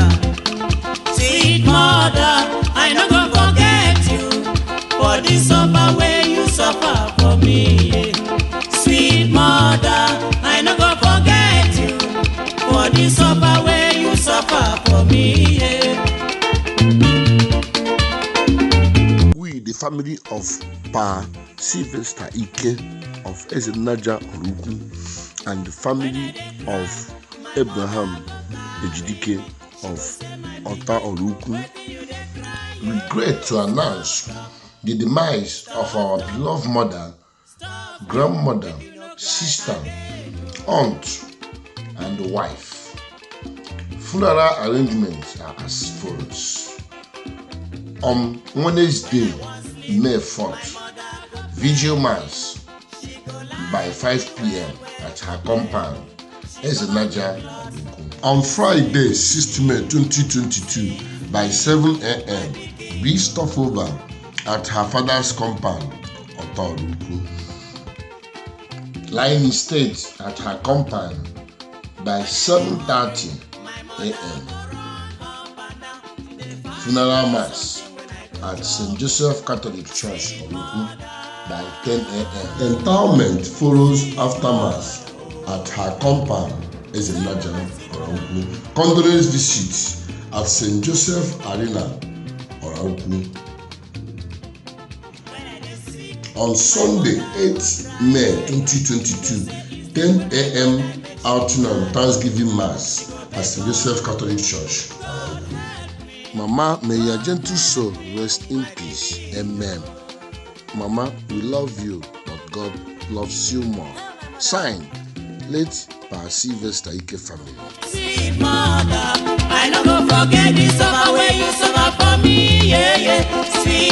mother, sweet mother, I no go forget you for the suffer where you suffer for me. Sweet mother, I no go forget you for the suffer where you suffer for me. We, the family of Pa Sylvester Ike of Ezinne and the family of Abraham Ejidike of Ota Oruku, regret to announce the demise of our beloved mother, grandmother, sister, aunt, and wife. Funeral arrangements are as follows. On Wednesday, May 4th, Vigil Mass by 5 p.m. at her compound, Ezinne. On Friday, 6th May 2022, by 7 a.m., be stopover at her father's compound, Otoruku. Lying in state at her compound by 7:30 a.m. Funeral Mass at St. Joseph Catholic Church, Oruku, by 10 a.m. Endowment follows after Mass at her compound, Ezinne, Oruku. Condolence visits at St. Joseph Arena, Oruku. On Sunday, 8th May 2022, 10 a.m. outing and Thanksgiving Mass at St. Joseph Catholic Church. Mama, may your gentle soul rest in peace. Amen. Mama, we love you, but God loves you more. Signed, late Pa Sylvester Ike family. Sweet mother, I no go forget the suffer where you suffer for me. Yeah, yeah. Sweet